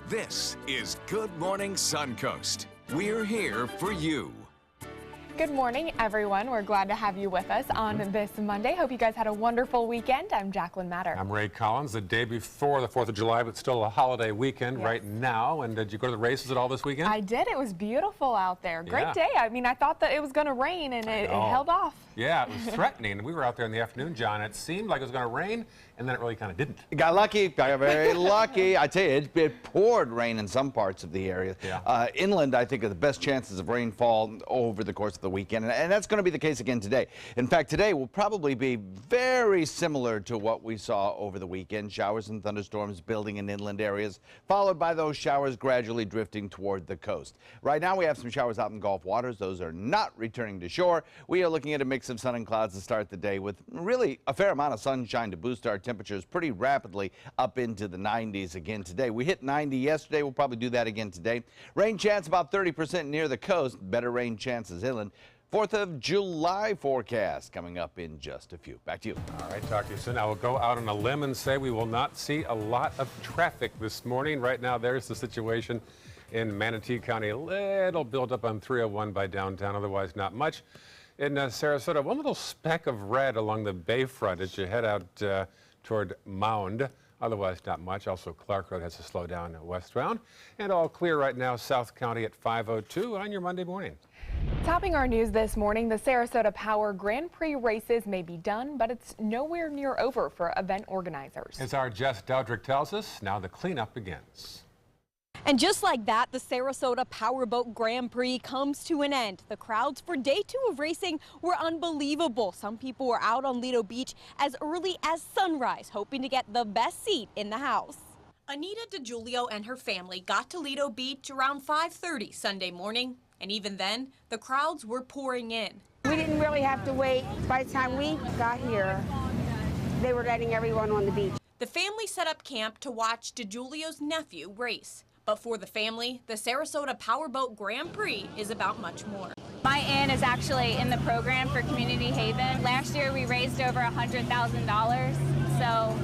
This is Good Morning Suncoast. We're here for you. Good morning, everyone. We're glad to have you with us on this Monday. Hope you guys had a wonderful weekend. I'm Jacqueline Matter. I'm Ray Collins. The day before the 4th of July, but still a holiday weekend right now. And did you go to the races at all this weekend? I did. It was beautiful out there. Great day. I mean, I thought that it was going to rain, and it held off. Yeah, it was threatening. We were out there in the afternoon, John. It seemed like it was going to rain, and then it really kind of didn't. Got lucky. Got very lucky. I tell you, it poured rain in some parts of the area. Yeah. Inland, I think, are the best chances of rainfall over the course of the weekend, and that's going to be the case again today. In fact, today will probably be very similar to what we saw over the weekend. Showers and thunderstorms building in inland areas, followed by those showers gradually drifting toward the coast. Right now, we have some showers out in Gulf waters. Those are not returning to shore. We are looking at a mix of sun and clouds to start the day with really a fair amount of sunshine to boost our temperatures pretty rapidly up into the 90s again today. We hit 90 yesterday. We'll probably do that again today. Rain chance about 30% near the coast. Better rain chances inland. 4th of July forecast coming up in just a few. Back to you. All right, talk to you soon. I will go out on a limb and say we will not see a lot of traffic this morning. Right now, there's the situation in Manatee County. A little buildup on 301 by downtown, otherwise not much. In Sarasota, one little speck of red along the bayfront as you head out toward Mound. Otherwise, not much. Also, Clark Road has to slow down westbound. And all clear right now, South County at 5:02 on your Monday morning. Topping our news this morning, the Sarasota Power Grand Prix races may be done, but it's nowhere near over for event organizers. As our Jess Dowdrick tells us, now the cleanup begins. And just like that, the Sarasota Powerboat Grand Prix comes to an end. The crowds for day 2 of racing were unbelievable. Some people were out on Lido Beach as early as sunrise, hoping to get the best seat in the house. Anita DiGiulio and her family got to Lido Beach around 5:30 Sunday morning. And even then, the crowds were pouring in. We didn't really have to wait. By the time we got here, they were letting everyone on the beach. The family set up camp to watch DiGiulio's nephew race. But for the family, the Sarasota Powerboat Grand Prix is about much more. My aunt is actually in the program for Community Haven. Last year we raised over $100,000. So,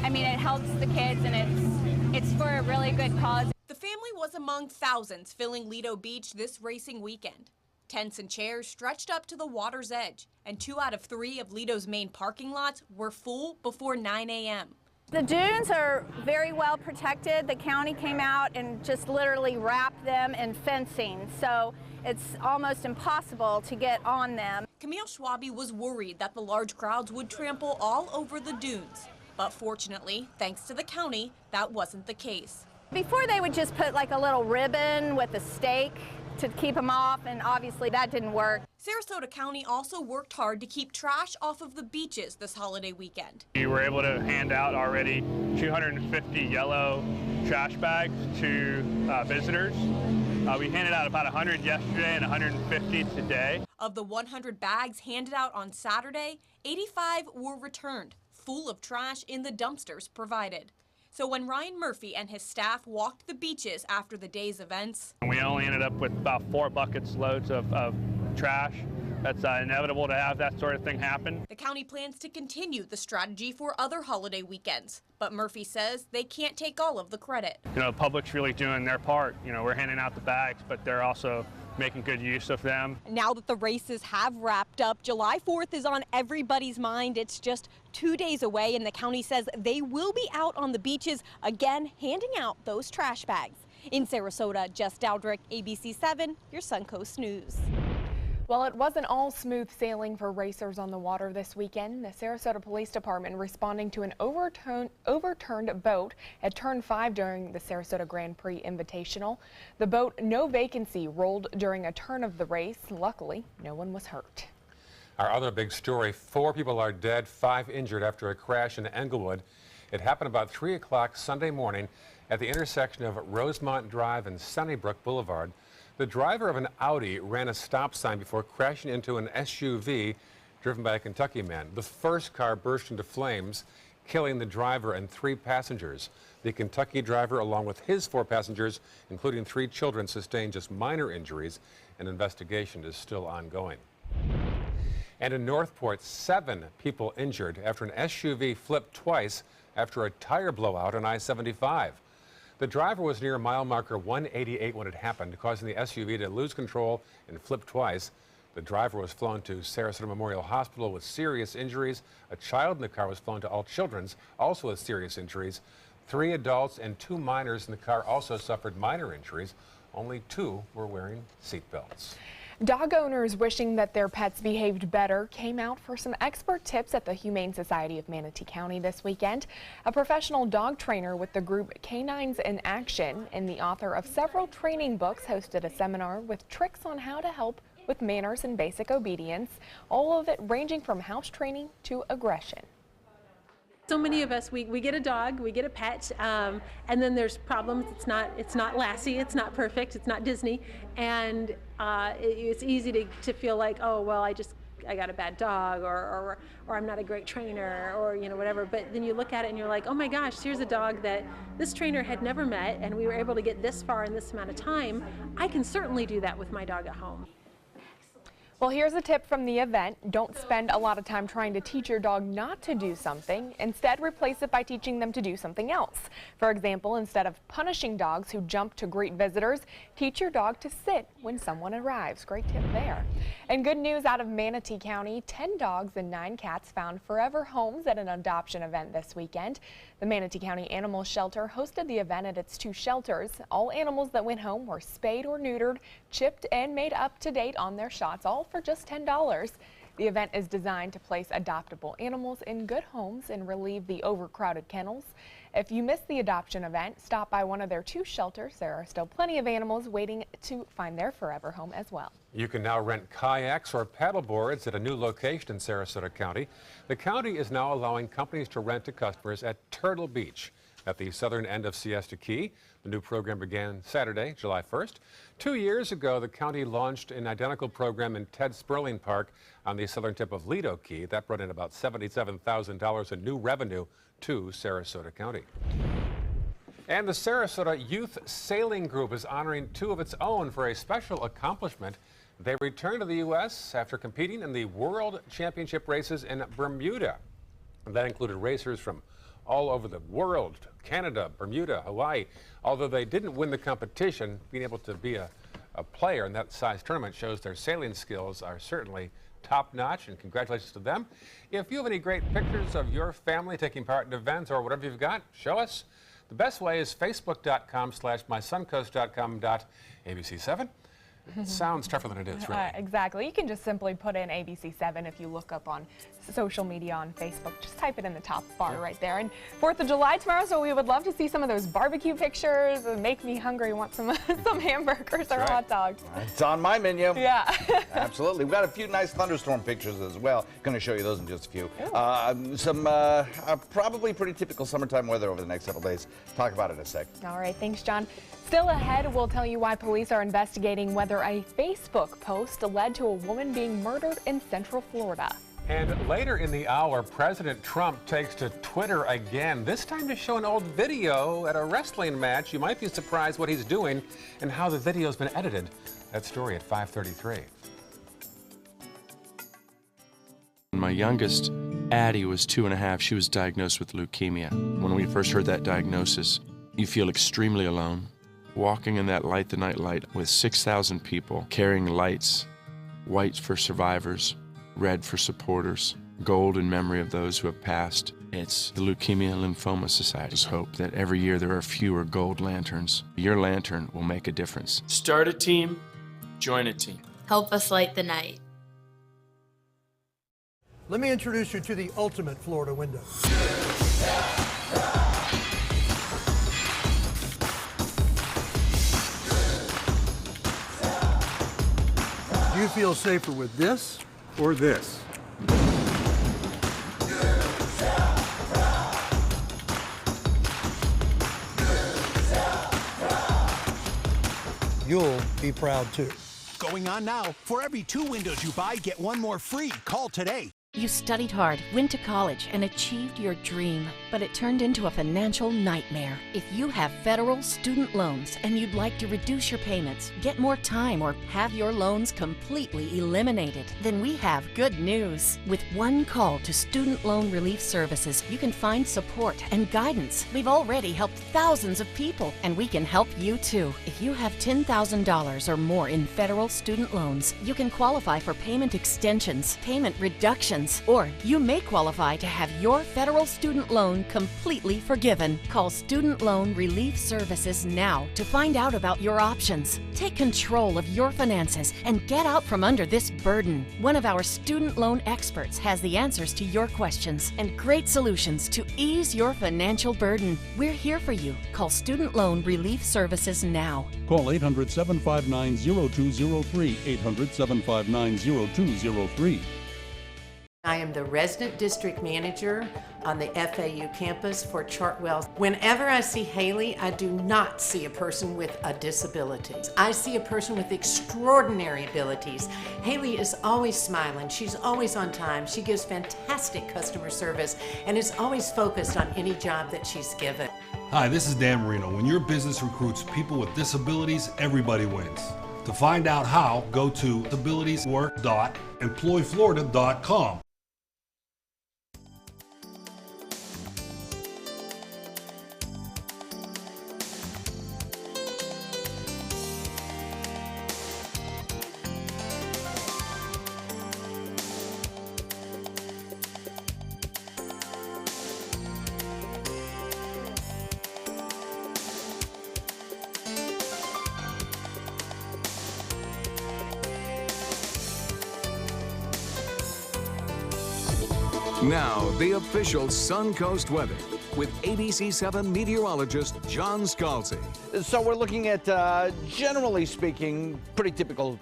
I mean, it helps the kids and it's for a really good cause. The family was among thousands filling Lido Beach this racing weekend. Tents and chairs stretched up to the water's edge, and 2 out of 3 of Lido's main parking lots were full before 9 a.m. The dunes are very well protected. The county came out and just literally wrapped them in fencing, so it's almost impossible to get on them. Camille Schwabe was worried that the large crowds would trample all over the dunes. But fortunately, thanks to the county, that wasn't the case. Before they would just put like a little ribbon with a stake to keep them off, and obviously that didn't work. Sarasota County also worked hard to keep trash off of the beaches this holiday weekend. We were able to hand out already 250 yellow trash bags to visitors. We handed out about 100 yesterday and 150 today. Of the 100 bags handed out on Saturday, 85 were returned, full of trash in the dumpsters provided. So when Ryan Murphy and his staff walked the beaches after the day's events, we only ended up with about 4 buckets loads of trash. That's inevitable to have that sort of thing happen. The county plans to continue the strategy for other holiday weekends, but Murphy says they can't take all of the credit. You know, the public's really doing their part. You know, we're handing out the bags, but they're also making good use of them. Now that the races have wrapped up, July 4th is on everybody's mind. It's just 2 days away, and the county says they will be out on the beaches again, handing out those trash bags. In Sarasota, Jess Dowdrick, ABC 7, your Suncoast News. Well, it wasn't all smooth sailing for racers on the water this weekend. The Sarasota Police Department responding to an overturned boat at Turn 5 during the Sarasota Grand Prix Invitational. The boat, no vacancy, rolled during a turn of the race. Luckily, no one was hurt. Our other big story, 4 people are dead, 5 injured after a crash in Englewood. It happened about 3 o'clock Sunday morning at the intersection of Rosemont Drive and Sunnybrook Boulevard. The driver of an Audi ran a stop sign before crashing into an SUV driven by a Kentucky man. The first car burst into flames, killing the driver and 3 passengers. The Kentucky driver, along with his 4 passengers, including 3 children, sustained just minor injuries. An investigation is still ongoing. And in Northport, 7 people injured after an SUV flipped twice after a tire blowout on I-75. The driver was near mile marker 188 when it happened, causing the SUV to lose control and flip twice. The driver was flown to Sarasota Memorial Hospital with serious injuries. A child in the car was flown to All Children's, also with serious injuries. 3 adults and 2 minors in the car also suffered minor injuries. Only 2 were wearing seatbelts. Dog owners wishing that their pets behaved better came out for some expert tips at the Humane Society of Manatee County this weekend. A professional dog trainer with the group Canines in Action and the author of several training books hosted a seminar with tricks on how to help with manners and basic obedience, all of it ranging from house training to aggression. So many of us, we get a dog, we get a pet, and then there's problems. It's not Lassie, it's not perfect, it's not Disney, and it's easy to feel like, oh well, I got a bad dog, or I'm not a great trainer, or whatever. But then you look at it and you're like, oh my gosh, here's a dog that this trainer had never met, and we were able to get this far in this amount of time. I can certainly do that with my dog at home. Well, here's a tip from the event. Don't spend a lot of time trying to teach your dog not to do something. Instead, replace it by teaching them to do something else. For example, instead of punishing dogs who jump to greet visitors, teach your dog to sit when someone arrives. Great tip there. And good news out of Manatee County, 10 dogs and 9 cats found forever homes at an adoption event this weekend. The Manatee County Animal Shelter hosted the event at its 2 shelters. All animals that went home were spayed or neutered, chipped, and made up to date on their shots, all for just $10. The event is designed to place adoptable animals in good homes and relieve the overcrowded kennels. If you missed the adoption event, stop by one of their 2 shelters. There are still plenty of animals waiting to find their forever home as well. You can now rent kayaks or paddle boards at a new location in Sarasota County. The county is now allowing companies to rent to customers at Turtle Beach at the southern end of Siesta Key. The new program began Saturday, July 1st. 2 years ago, the county launched an identical program in Ted Sperling Park on the southern tip of Lido Key. That brought in about $77,000 in new revenue to Sarasota County. And the Sarasota Youth Sailing Group is honoring 2 of its own for a special accomplishment. They returned to the U.S. after competing in the World Championship races in Bermuda. That included racers from all over the world, Canada, Bermuda, Hawaii. Although they didn't win the competition, being able to be a player in that size tournament shows their sailing skills are certainly top-notch, and congratulations to them. If you have any great pictures of your family taking part in events or whatever you've got, show us. The best way is facebook.com/mysuncoast.com.abc7. Sounds tougher than it is, really. Exactly. You can just simply put in ABC7 if you look up on social media on Facebook. Just type it in the top bar right there. And 4th of July tomorrow, so we would love to see some of those barbecue pictures. And make me hungry, want some hamburgers or hot dogs. It's on my menu. Yeah. Absolutely. We've got a few nice thunderstorm pictures as well. Going to show you those in just a few. Some probably pretty typical summertime weather over the next several days. Talk about it in a sec. All right. Thanks, John. Still ahead, we'll tell you why police are investigating whether a Facebook post led to a woman being murdered in Central Florida. And later in the hour, President Trump takes to Twitter again, this time to show an old video at a wrestling match. You might be surprised what he's doing and how the video's been edited. That story at 5:33. My youngest, Addie, was 2.5. She was diagnosed with leukemia. When we first heard that diagnosis, you feel extremely alone. Walking in that Light the Night light with 6,000 people carrying lights, white for survivors, red for supporters, gold in memory of those who have passed. It's the Leukemia and Lymphoma Society's hope that every year there are fewer gold lanterns. Your lantern will make a difference. Start a team, join a team. Help us light the night. Let me introduce you to the ultimate Florida window. Do you feel safer with this or this? You'll be proud too. Going on now. For every 2 windows you buy, get 1 more free. Call today. You studied hard, went to college, and achieved your dream, but it turned into a financial nightmare. If you have federal student loans and you'd like to reduce your payments, get more time, or have your loans completely eliminated, then we have good news. With one call to Student Loan Relief Services, you can find support and guidance. We've already helped thousands of people, and we can help you too. If you have $10,000 or more in federal student loans, you can qualify for payment extensions, payment reductions, or you may qualify to have your federal student loan completely forgiven. Call Student Loan Relief Services now to find out about your options. Take control of your finances and get out from under this burden. One of our student loan experts has the answers to your questions and great solutions to ease your financial burden. We're here for you. Call Student Loan Relief Services now. Call 800-759-0203, 800-759-0203. I am the resident district manager on the FAU campus for Chartwell. Whenever I see Haley, I do not see a person with a disability. I see a person with extraordinary abilities. Haley is always smiling. She's always on time. She gives fantastic customer service and is always focused on any job that she's given. Hi, this is Dan Marino. When your business recruits people with disabilities, everybody wins. To find out how, go to disabilitieswork.employflorida.com. Now, the official Suncoast weather with ABC7 meteorologist John Scalzi. So we're looking at, generally speaking, pretty typical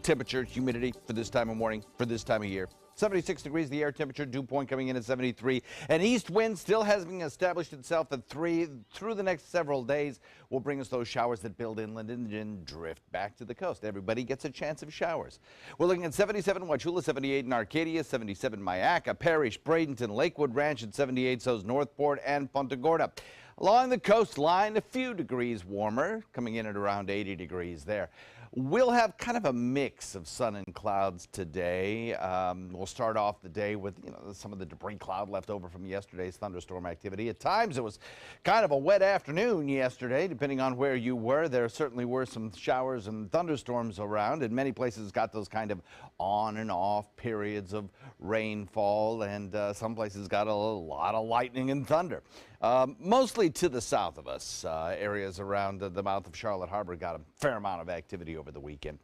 temperature, humidity for this time of morning, for this time of year. 76 degrees, the air temperature, dew point coming in at 73. An east wind still hasn't established itself at 3 through the next several days. Will bring us those showers that build inland and then drift back to the coast. Everybody gets a chance of showers. We're looking at 77 Wauchula, 78 in Arcadia, 77 Myakka, Parrish, Bradenton, Lakewood Ranch at 78, so's Northport and Punta Gorda. Along the coastline, a few degrees warmer, coming in at around 80 degrees there. We'll have kind of a mix of sun and clouds today. We'll start off the day with, some of the debris cloud left over from yesterday's thunderstorm activity. At times, it was kind of a wet afternoon yesterday, depending on where you were. There certainly were some showers and thunderstorms around, and many places got those kind of on and off periods of rainfall, and some places got a lot of lightning and thunder. Mostly to the south of us, areas around the mouth of Charlotte Harbor got a fair amount of activity over the weekend.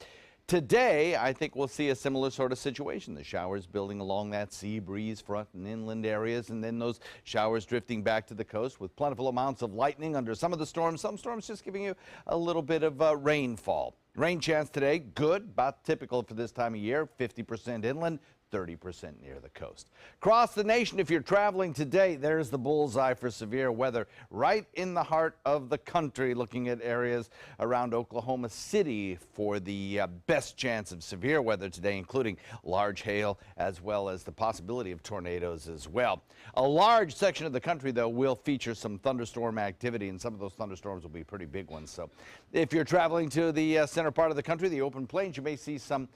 Today, I think we'll see a similar sort of situation. The showers building along that sea breeze front and inland areas, and then those showers drifting back to the coast with plentiful amounts of lightning under some of the storms. Some storms just giving you a little bit of rainfall. Rain chance today, good, about typical for this time of year, 50% inland, 30% near the coast. Across the nation, if you're traveling today, there's the bullseye for severe weather right in the heart of the country, looking at areas around Oklahoma City for the best chance of severe weather today, including large hail as well as the possibility of tornadoes as well. A large section of the country, though, will feature some thunderstorm activity, and some of those thunderstorms will be pretty big ones. So if you're traveling to the center part of the country, the open plains, you may see some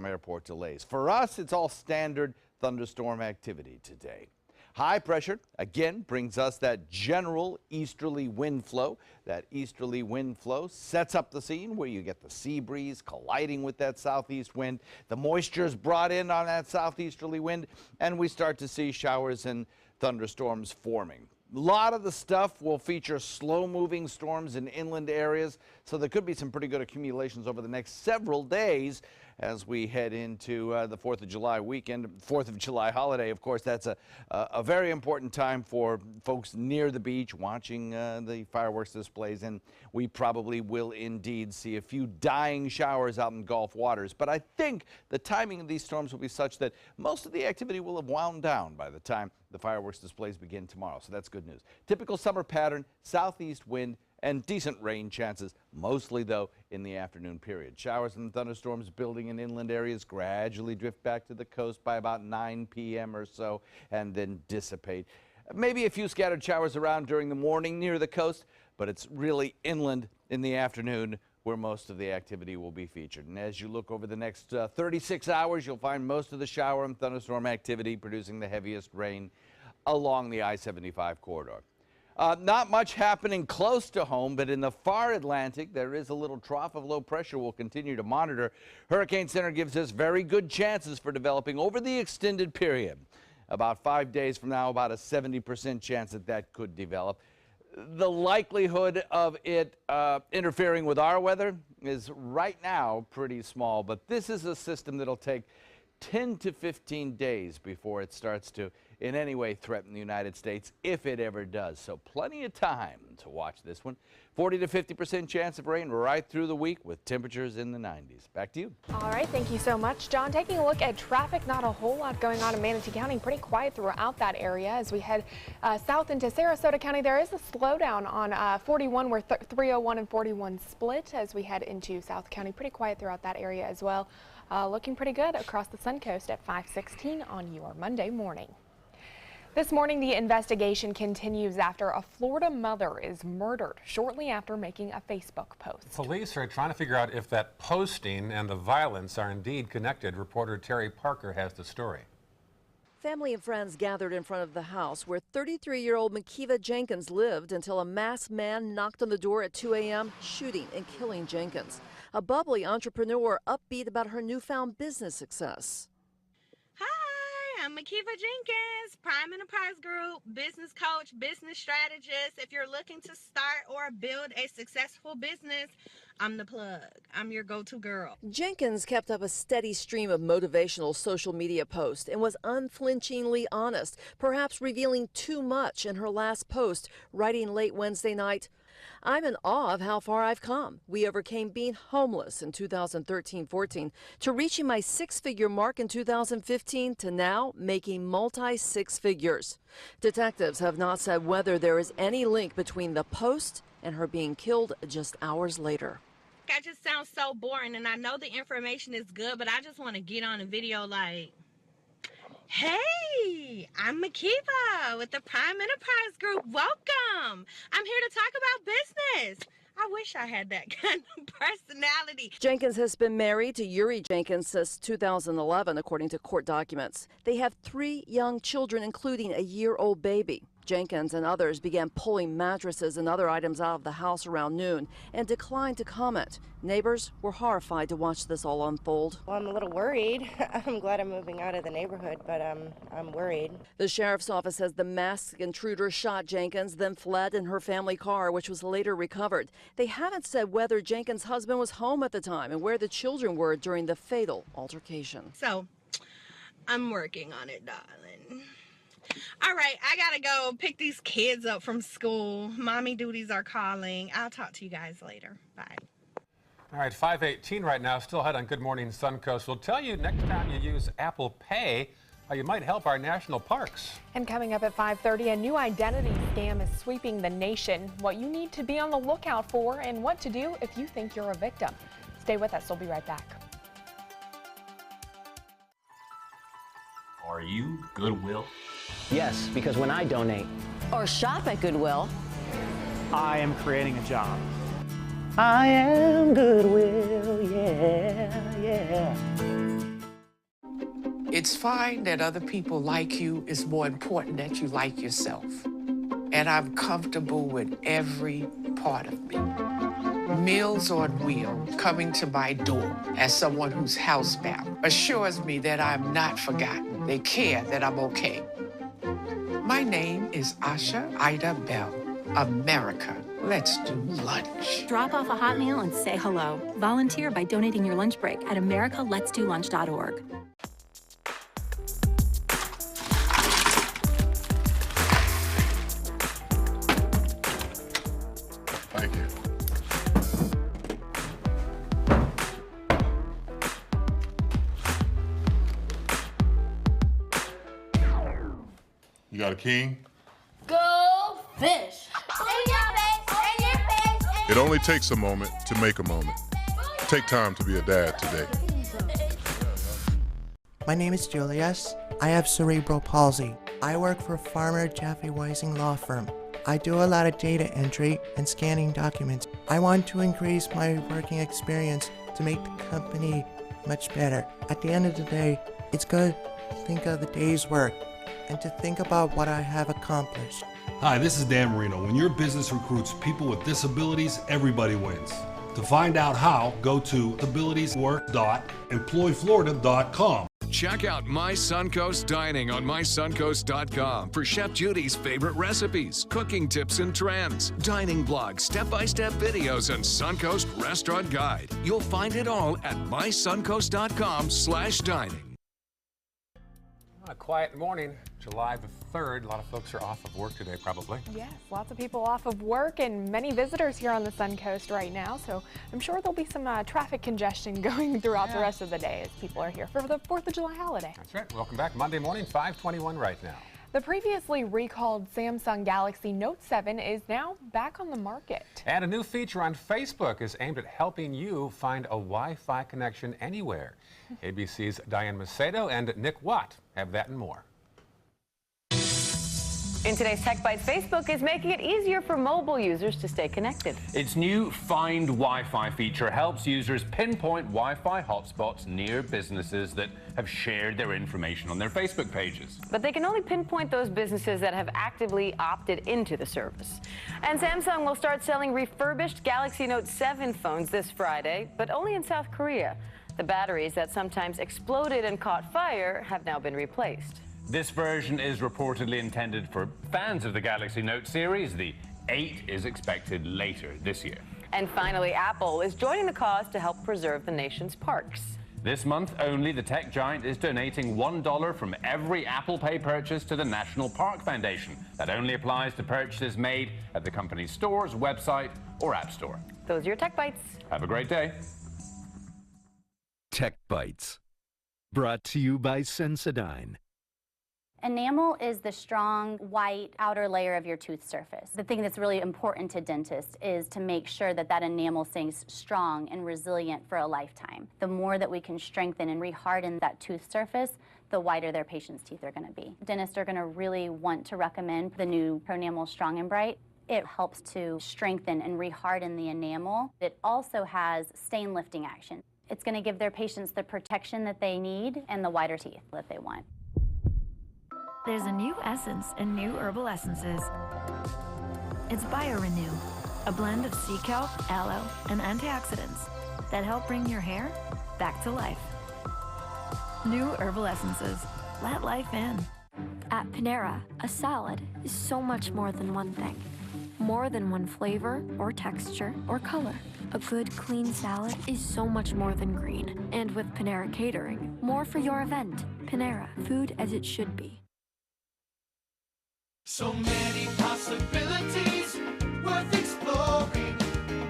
airport delays. For us, it's all standard thunderstorm activity today. High pressure, again, brings us that general easterly wind flow. That easterly wind flow sets up the scene where you get the sea breeze colliding with that southeast wind. The moisture is brought in on that southeasterly wind, and we start to see showers and thunderstorms forming. A lot of the stuff will feature slow-moving storms in inland areas, so there could be some pretty good accumulations over the next several days as we head into the 4th of July weekend. 4th of July holiday, of course, that's a very important time for folks near the beach watching the fireworks displays, and we probably will indeed see a few dying showers out in Gulf waters. But I think the timing of these storms will be such that most of the activity will have wound down by the time the fireworks displays begin tomorrow, so that's good news. Typical summer pattern, southeast wind and decent rain chances, mostly though in the afternoon period. Showers and thunderstorms building in inland areas gradually drift back to the coast by about 9 p.m. or so and then dissipate. Maybe a few scattered showers around during the morning near the coast, but it's really inland in the afternoon where most of the activity will be featured. And as you look over the next 36 hours, you'll find most of the shower and thunderstorm activity producing the heaviest rain along the I-75 corridor. Not much happening close to home, but in the far Atlantic, there is a little trough of low pressure we'll continue to monitor. Hurricane Center gives us very good chances for developing over the extended period. About 5 days from now, about a 70% chance that could develop. The likelihood of it interfering with our weather is right now pretty small, but this is a system that'll take 10 to 15 days before it starts to in any way threaten the United States, if it ever does. So plenty of time to watch this one. 40 to 50% chance of rain right through the week with temperatures in the 90s. Back to you. All right, thank you so much, John. Taking a look at traffic, not a whole lot going on in Manatee County. Pretty quiet throughout that area. As we head south into Sarasota County, there is a slowdown on 41 where 301 and 41 split as we head into South County. Pretty quiet throughout that area as well. Looking pretty good across the Suncoast at 5:16 on your Monday morning. This morning, the investigation continues after a Florida mother is murdered shortly after making a Facebook post. Police are trying to figure out if that posting and the violence are indeed connected. Reporter Terry Parker has the story. Family and friends gathered in front of the house where 33-year-old Makiva Jenkins lived until a masked man knocked on the door at 2 a.m., shooting and killing Jenkins. A bubbly entrepreneur upbeat about her newfound business success. Hi, I'm Makiva Jenkins, Prime Enterprise Group, business coach, business strategist. If you're looking to start or build a successful business, I'm the plug. I'm your go-to girl. Jenkins kept up a steady stream of motivational social media posts and was unflinchingly honest, perhaps revealing too much in her last post, writing late Wednesday night, "I'm in awe of how far I've come. We overcame being homeless in 2013-14 to reaching my six-figure mark in 2015 to now making multi-six figures." Detectives have not said whether there is any link between the post and her being killed just hours later. I just sound so boring, and I know the information is good, but I just want to get on a video like, hey, I'm Makiva with the Prime Enterprise Group. Welcome. I'm here to talk about business. I wish I had that kind of personality. Jenkins has been married to Yuri Jenkins since 2011, according to court documents. They have 3 young children, including a year-old baby. Jenkins and others began pulling mattresses and other items out of the house around noon and declined to comment. Neighbors were horrified to watch this all unfold. Well, I'm a little worried. I'm glad I'm moving out of the neighborhood, but I'm worried. The sheriff's office says the masked intruder shot Jenkins, then fled in her family car, which was later recovered. They haven't said whether Jenkins' husband was home at the time and where the children were during the fatal altercation. So, I'm working on it, darling. All right, I gotta go pick these kids up from school. Mommy duties are calling. I'll talk to you guys later. Bye. All right, 5:18 right now, still ahead on Good Morning Suncoast. We'll tell you next time you use Apple Pay how you might help our national parks. And coming up at 5:30, a new identity scam is sweeping the nation. What you need to be on the lookout for and what to do if you think you're a victim. Stay with us, we'll be right back. Are you Goodwill? Yes, because when I donate or shop at Goodwill, I am creating a job. I am Goodwill, yeah. It's fine that other people like you. It's more important that you like yourself. And I'm comfortable with every part of me. Meals on Wheels coming to my door as someone who's housebound assures me that I'm not forgotten. They care that I'm okay. My name is Asha Ida Bell. America, let's do lunch. Drop off a hot meal and say hello. Volunteer by donating your lunch break at americaletsdolunch.org. Thank you. You got a king? Go fish! In your face! In your face! It only takes a moment to make a moment. Take time to be a dad today. My name is Julius. I have cerebral palsy. I work for Farmer Jeffrey Weising Law Firm. I do a lot of data entry and scanning documents. I want to increase my working experience to make the company much better. At the end of the day, it's good to think of the day's work and to think about what I have accomplished. Hi, this is Dan Marino. When your business recruits people with disabilities, everybody wins. To find out how, go to abilitieswork.employflorida.com. Check out My Suncoast Dining on mysuncoast.com for Chef Judy's favorite recipes, cooking tips and trends, dining blogs, step-by-step videos, and Suncoast Restaurant Guide. You'll find it all at mysuncoast.com/dining. A quiet morning, July the 3rd. A lot of folks are off of work today, probably. Yes, lots of people off of work and many visitors here on the Suncoast right now. So I'm sure there'll be some traffic congestion going throughout the rest of the day as people are here for the 4th of July holiday. That's right. Welcome back. Monday morning, 5:21 right now. The previously recalled Samsung Galaxy Note 7 is now back on the market. And a new feature on Facebook is aimed at helping you find a Wi-Fi connection anywhere. ABC's Diane Macedo and Nick Watt have that and more. In today's Tech Bites, Facebook is making it easier for mobile users to stay connected. Its new Find Wi-Fi feature helps users pinpoint Wi-Fi hotspots near businesses that have shared their information on their Facebook pages. But they can only pinpoint those businesses that have actively opted into the service. And Samsung will start selling refurbished Galaxy Note 7 phones this Friday, but only in South Korea. The batteries that sometimes exploded and caught fire have now been replaced. This version is reportedly intended for fans of the Galaxy Note series. The 8 is expected later this year. And finally, Apple is joining the cause to help preserve the nation's parks. This month only, the tech giant is donating $1 from every Apple Pay purchase to the National Park Foundation. That only applies to purchases made at the company's stores, website, or app store. Those are your Tech Bites. Have a great day. Tech Bites, brought to you by Sensodyne. Enamel is the strong white outer layer of your tooth surface. The thing that's really important to dentists is to make sure that that enamel stays strong and resilient for a lifetime. The more that we can strengthen and reharden that tooth surface, the whiter their patient's teeth are going to be. Dentists are going to really want to recommend the new ProEnamel Strong and Bright. It helps to strengthen and reharden the enamel. It also has stain lifting action. It's going to give their patients the protection that they need and the whiter teeth that they want. There's a new essence in New Herbal Essences. It's BioRenew, a blend of sea kelp, aloe, and antioxidants that help bring your hair back to life. New Herbal Essences. Let life in. At Panera, a salad is so much more than one thing. More than one flavor or texture or color. A good, clean salad is so much more than green. And with Panera Catering, more for your event. Panera, food as it should be. So many possibilities worth exploring.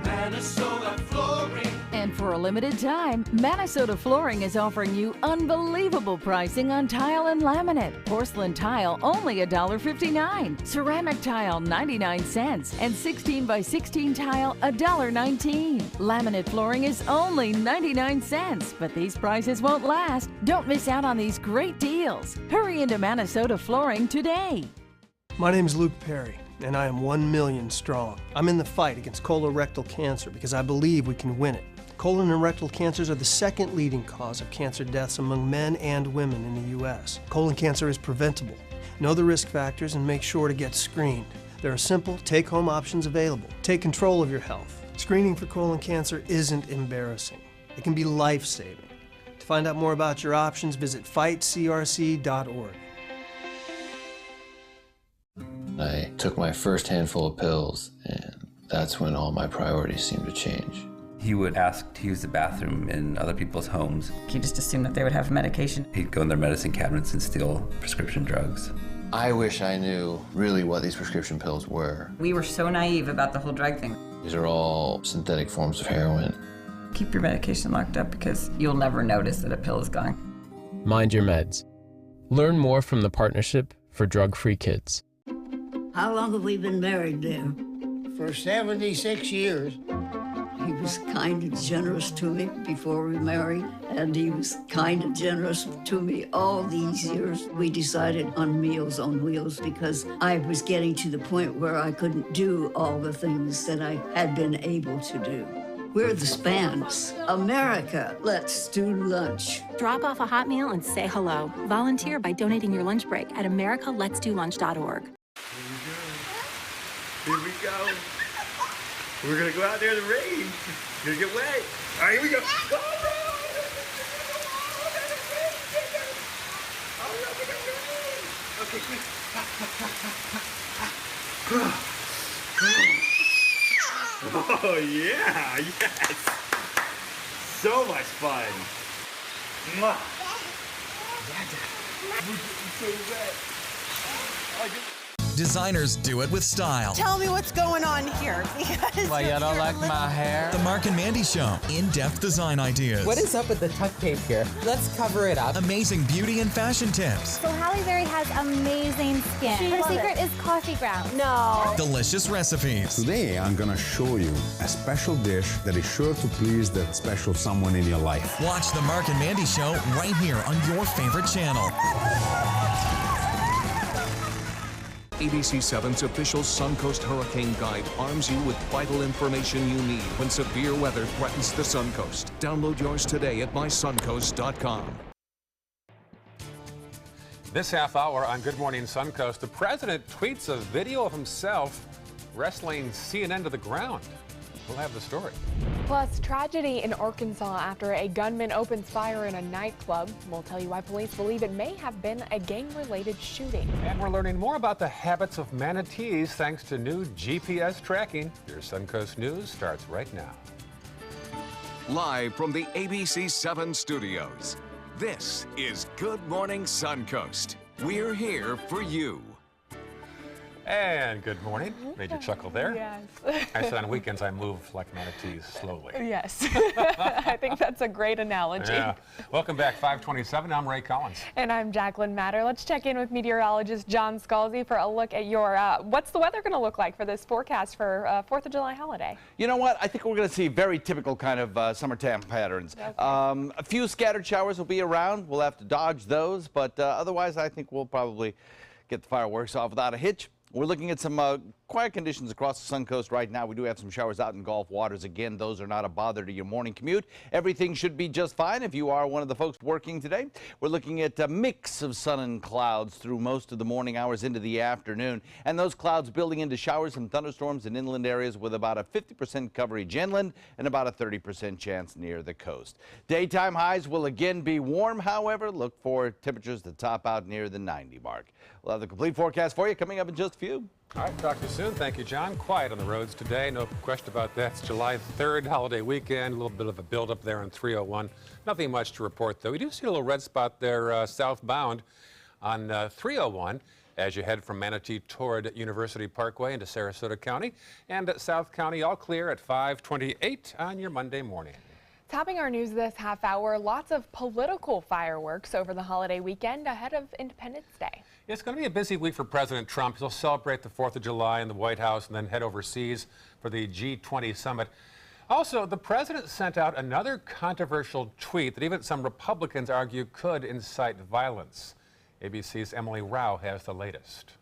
Minnesota Flooring. And for a limited time, Minnesota Flooring is offering you unbelievable pricing on tile and laminate. Porcelain tile only $1.59. Ceramic tile 99 cents. And 16 by 16 tile $1.19. Laminate flooring is only 99 cents. But these prices won't last. Don't miss out on these great deals. Hurry into Minnesota Flooring today. My name is Luke Perry, and I am 1 million strong. I'm in the fight against colorectal cancer because I believe we can win it. Colon and rectal cancers are the second leading cause of cancer deaths among men and women in the U.S. Colon cancer is preventable. Know the risk factors and make sure to get screened. There are simple, take-home options available. Take control of your health. Screening for colon cancer isn't embarrassing. It can be life-saving. To find out more about your options, visit fightcrc.org. I took my first handful of pills, and that's when all my priorities seemed to change. He would ask to use the bathroom in other people's homes. He just assumed that they would have medication. He'd go in their medicine cabinets and steal prescription drugs. I wish I knew really what these prescription pills were. We were so naive about the whole drug thing. These are all synthetic forms of heroin. Keep your medication locked up because you'll never notice that a pill is gone. Mind your meds. Learn more from the Partnership for Drug-Free Kids. How long have we been married, dear? for 76 years. He was kind and generous to me before we married, and he was kind and generous to me all these years. We decided on Meals on Wheels because I was getting to the point where I couldn't do all the things that I had been able to do. We're the Spans. America, let's do lunch. Drop off a hot meal and say hello. Volunteer by donating your lunch break at americaletsdolunch.org. Here we go. We're gonna go out there in the rain. You're gonna get wet. All right, here we go. Okay, quick. Oh yeah, yes. So much fun. Mwah. So wet. Designers do it with style. Tell me what's going on here, because Why, you don't like my hair? The Mark and Mandy Show. In-depth design ideas. What is up with the tuck tape here? Let's cover it up. Amazing beauty and fashion tips. So Halle Berry has amazing skin. Her secret is coffee grounds. No. Delicious recipes. Today, I'm gonna show you a special dish that is sure to please that special someone in your life. Watch the Mark and Mandy Show right here on your favorite channel. ABC 7's official Suncoast Hurricane Guide arms you with vital information you need when severe weather threatens the Suncoast. Download yours today at mysuncoast.com. This half hour on Good Morning Suncoast, the president tweets a video of himself wrestling CNN to the ground. We'll have the story. Plus, tragedy in Arkansas after a gunman opens fire in a nightclub. We'll tell you why police believe it may have been a gang-related shooting. And we're learning more about the habits of manatees thanks to new GPS tracking. Your Suncoast News starts right now. Live from the ABC 7 studios, this is Good Morning Suncoast. We're here for you. And good morning. Made you chuckle there. Yes. I said on weekends I move like manatees slowly. Yes. I think that's a great analogy. Yeah. Welcome back, 527. I'm Ray Collins. And I'm Jacqueline Matter. Let's check in with meteorologist John Scalzi for a look at your, what's the weather going to look like for this forecast for 4th of July holiday? You know what? I think we're going to see very typical kind of summertime patterns. Okay. A few scattered showers will be around. We'll have to dodge those, but otherwise I think we'll probably get the fireworks off without a hitch. We're looking at some quiet conditions across the Suncoast right now. We do have some showers out in Gulf waters. Again, those are not a bother to your morning commute. Everything should be just fine if you are one of the folks working today. We're looking at a mix of sun and clouds through most of the morning hours into the afternoon. And those clouds building into showers and thunderstorms in inland areas with about a 50% coverage inland and about a 30% chance near the coast. Daytime highs will again be warm, however. Look for temperatures to top out near the 90 mark. We'll have the complete forecast for you coming up in just a few. All right, talk to you soon. Thank you, John. Quiet on the roads today. No question about that. It's July 3rd, holiday weekend. A little bit of a buildup there on 301. Nothing much to report, though. We do see a little red spot there southbound on 301 as you head from Manatee toward University Parkway into Sarasota County. And South County all clear at 528 on your Monday morning. Topping our news this half hour, lots of political fireworks over the holiday weekend ahead of Independence Day. It's going to be a busy week for President Trump. He'll celebrate the 4th of July in the White House and then head overseas for the G20 summit. Also, the president sent out another controversial tweet that even some Republicans argue could incite violence. ABC's Emily Rao has the latest.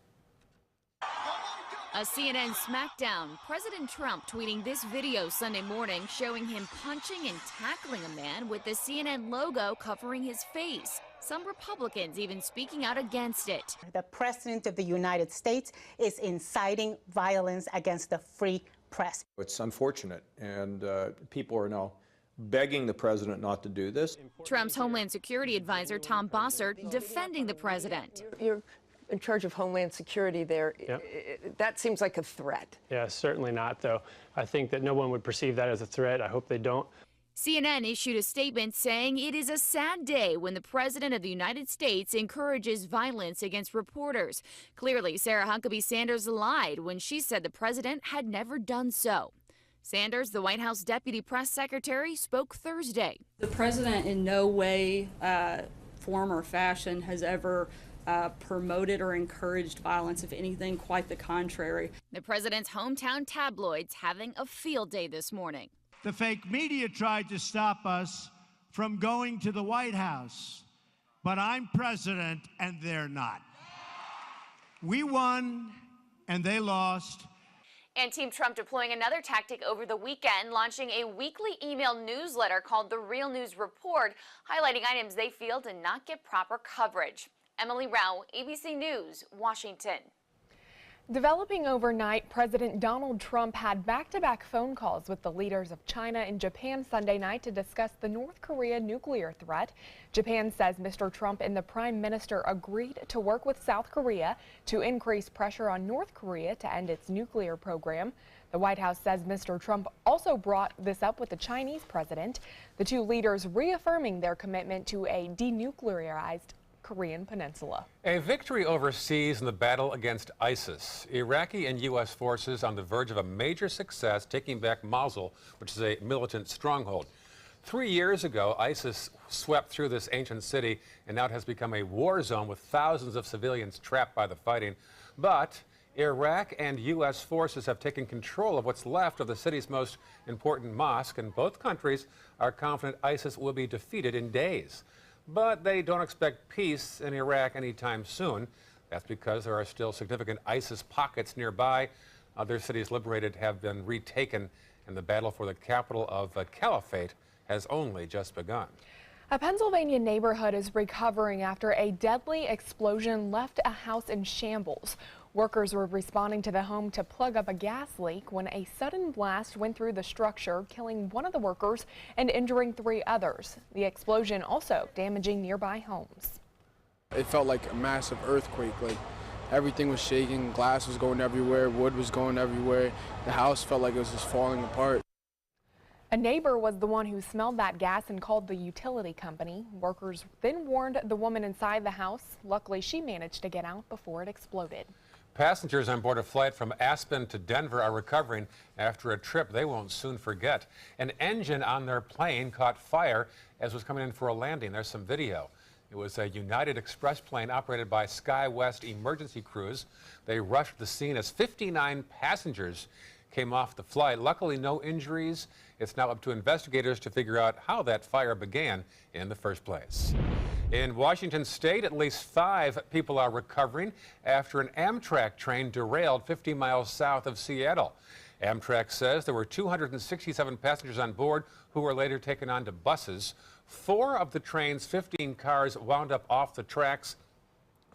A CNN smackdown. President Trump tweeting this video Sunday morning showing him punching and tackling a man with the CNN logo covering his face. Some Republicans even speaking out against it. The President of the United States is inciting violence against the free press. It's unfortunate, and people are now begging the president not to do this. Trump's Homeland Security advisor Tom Bossert defending the president. You're in charge of Homeland Security there. Yep. That seems like a threat. Yeah, certainly not, though. I think that no one would perceive that as a threat. I hope they don't. CNN issued a statement saying it is a sad day when the President of the United States encourages violence against reporters. Clearly, Sarah Huckabee Sanders lied when she said the president had never done so. Sanders, the White House deputy press secretary, spoke Thursday. The president in no way, form or fashion has ever promoted or encouraged violence. If anything, quite the contrary. The president's hometown tabloids having a field day this morning. The fake media tried to stop us from going to the White House, but I'm president and they're not. We won and they lost. And Team Trump deploying another tactic over the weekend, launching a weekly email newsletter called The Real News Report, highlighting items they feel did not get proper coverage. Emily Rao, ABC News, Washington. Developing overnight, President Donald Trump had back-to-back phone calls with the leaders of China and Japan Sunday night to discuss the North Korea nuclear threat. Japan says Mr. Trump and the Prime Minister agreed to work with South Korea to increase pressure on North Korea to end its nuclear program. The White House says Mr. Trump also brought this up with the Chinese president, the two leaders reaffirming their commitment to a denuclearized Korean peninsula. A victory overseas in the battle against ISIS. Iraqi and U.S. forces on the verge of a major success taking back Mosul, which is a militant stronghold. 3 years ago, ISIS swept through this ancient city, and now it has become a war zone with thousands of civilians trapped by the fighting. But Iraq and U.S. forces have taken control of what's left of the city's most important mosque, and both countries are confident ISIS will be defeated in days. But they don't expect peace in Iraq anytime soon. That's because there are still significant ISIS pockets nearby. Other cities liberated have been retaken, and the battle for the capital of the caliphate has only just begun. A Pennsylvania neighborhood is recovering after a deadly explosion left a house in shambles. Workers were responding to the home to plug up a gas leak when a sudden blast went through the structure, killing one of the workers and injuring 3 others. The explosion also damaging nearby homes. It felt like a massive earthquake. Like everything was shaking, glass was going everywhere, wood was going everywhere. The house felt like it was just falling apart. A neighbor was the one who smelled that gas and called the utility company. Workers then warned the woman inside the house. Luckily, she managed to get out before it exploded. Passengers on board a flight from Aspen to Denver are recovering after a trip they won't soon forget. An engine on their plane caught fire as it was coming in for a landing. There's some video. It was a United Express plane operated by SkyWest emergency crews. They rushed to the scene as 59 passengers came off the flight. Luckily, no injuries. It's now up to investigators to figure out how that fire began in the first place. In Washington state, at least 5 people are recovering after an Amtrak train derailed 50 miles south of Seattle. Amtrak says there were 267 passengers on board who were later taken onto buses. 4 of the train's 15 cars wound up off the tracks.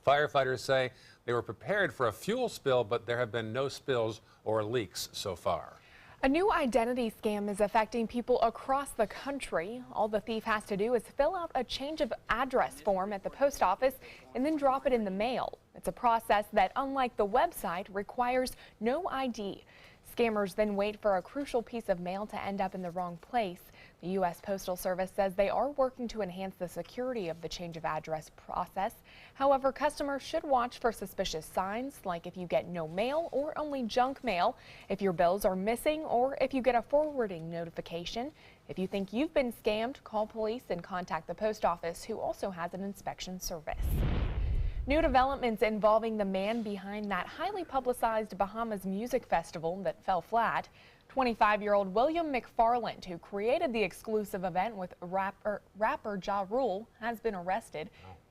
Firefighters say they were prepared for a fuel spill, but there have been no spills or leaks so far. A new identity scam is affecting people across the country. All the thief has to do is fill out a change of address form at the post office and then drop it in the mail. It's a process that, unlike the website, requires no ID. Scammers then wait for a crucial piece of mail to end up in the wrong place. The U.S. Postal Service says they are working to enhance the security of the change of address process. However, customers should watch for suspicious signs, like if you get no mail or only junk mail, if your bills are missing, or if you get a forwarding notification. If you think you've been scammed, call police and contact the post office, who also has an inspection service. New developments involving the man behind that highly publicized Bahamas music festival that fell flat. 25-year-old William McFarland, who created the exclusive event with rapper Ja Rule, has been arrested.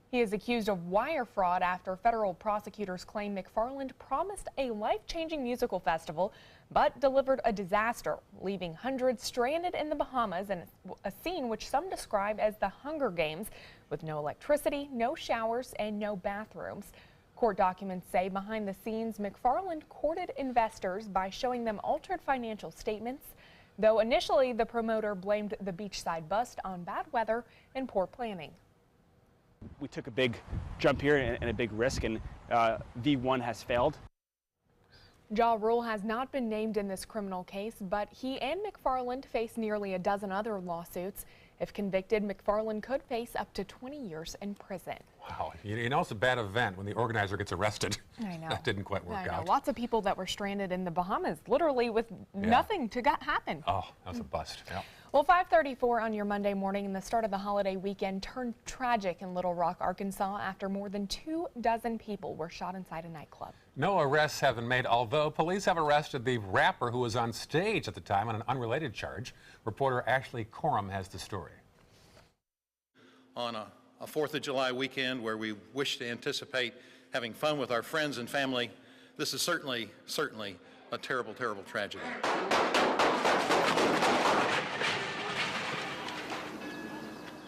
He is accused of wire fraud after federal prosecutors claim McFarland promised a life-changing musical festival but delivered a disaster, leaving hundreds stranded in the Bahamas in a scene which some describe as the Hunger Games, with no electricity, no showers, and no bathrooms. Court documents say behind the scenes, McFarland courted investors by showing them altered financial statements, though initially the promoter blamed the beachside bust on bad weather and poor planning. We took a big jump here and a big risk, and V1 has failed. Ja Rule has not been named in this criminal case, but he and McFarland face nearly a dozen other lawsuits. If convicted, McFarland could face up to 20 years in prison. Wow, you know it's a bad event when the organizer gets arrested. I know. That didn't quite work out. Lots of people that were stranded in the Bahamas, literally with nothing to happen. Oh, that was a bust. Yeah. Well, 5:34 on your Monday morning and the start of the holiday weekend turned tragic in Little Rock, Arkansas after more than 24 people were shot inside a nightclub. No arrests have been made, although police have arrested the rapper who was on stage at the time on an unrelated charge. Reporter Ashley Coram has the story. On a 4th of July weekend where we wish to anticipate having fun with our friends and family, this is certainly a terrible, terrible tragedy.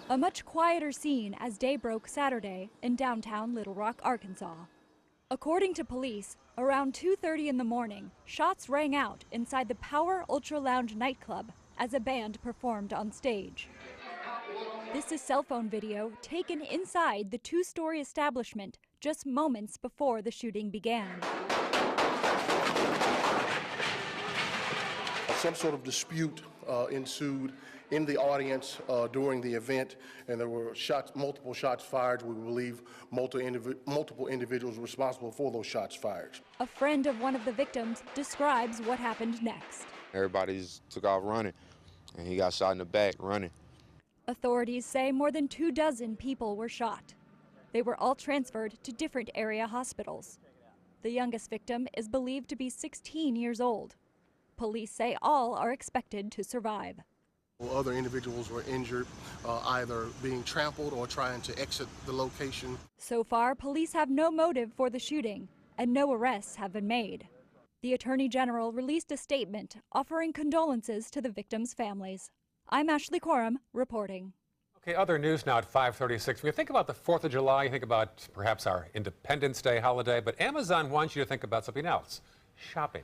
A much quieter scene as day broke Saturday in downtown Little Rock, Arkansas. According to police, around 2:30 in the morning, shots rang out inside the Power Ultra Lounge nightclub as a band performed on stage. This is cell phone video taken inside the 2-story establishment just moments before the shooting began. Some sort of dispute ensued in the audience during the event, and there were multiple shots fired. We believe multiple individuals responsible for those shots fired. A friend of one of the victims describes what happened next. Everybody just took off running, and he got shot in the back running. Authorities say more than 24 people were shot. They were all transferred to different area hospitals. The youngest victim is believed to be 16 years old. Police say all are expected to survive. Other individuals were injured, either being trampled or trying to exit the location. So far, police have no motive for the shooting, and no arrests have been made. The Attorney General released a statement offering condolences to the victims' families. I'm Ashley Coram reporting. Okay, other news now at 5:36. When you think about the 4th of July, you think about perhaps our Independence Day holiday, but Amazon wants you to think about something else: shopping.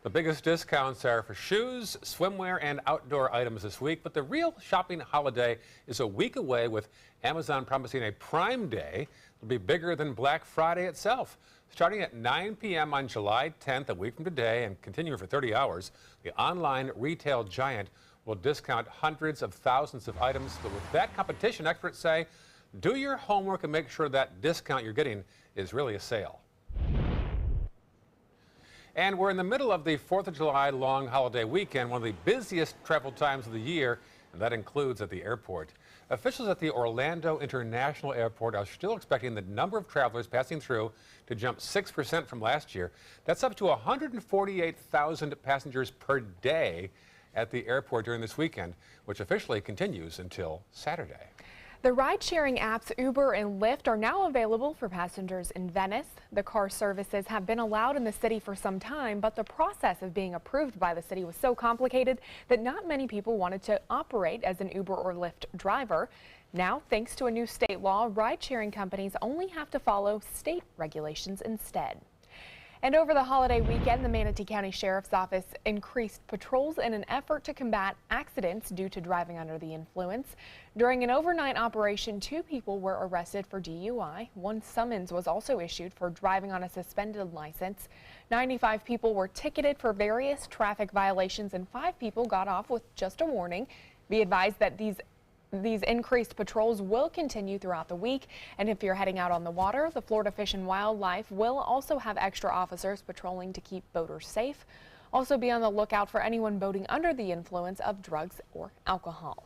The biggest discounts are for shoes, swimwear, and outdoor items this week, but the real shopping holiday is a week away, with Amazon promising a Prime Day that'll be bigger than Black Friday itself. Starting at 9 p.m. on July 10th, a week from today, and continuing for 30 hours, the online retail giant will discount hundreds of thousands of items. But with that competition, experts say, do your homework and make sure that discount you're getting is really a sale. And we're in the middle of the 4th of July long holiday weekend, one of the busiest travel times of the year, and that includes at the airport. Officials at the Orlando International Airport are still expecting the number of travelers passing through to jump 6% from last year. That's up to 148,000 passengers per day at the airport during this weekend, which officially continues until Saturday. The ride-sharing apps Uber and Lyft are now available for passengers in Venice. The car services have been allowed in the city for some time, but the process of being approved by the city was so complicated that not many people wanted to operate as an Uber or Lyft driver. Now, thanks to a new state law, ride-sharing companies only have to follow state regulations instead. And over the holiday weekend, the Manatee County Sheriff's Office increased patrols in an effort to combat accidents due to driving under the influence. During an overnight operation, 2 people were arrested for DUI. 1 summons was also issued for driving on a suspended license. 95 people were ticketed for various traffic violations, and 5 people got off with just a warning. Be advised that these increased patrols will continue throughout the week, and if you're heading out on the water, the Florida Fish and Wildlife will also have extra officers patrolling to keep boaters safe. Also be on the lookout for anyone boating under the influence of drugs or alcohol.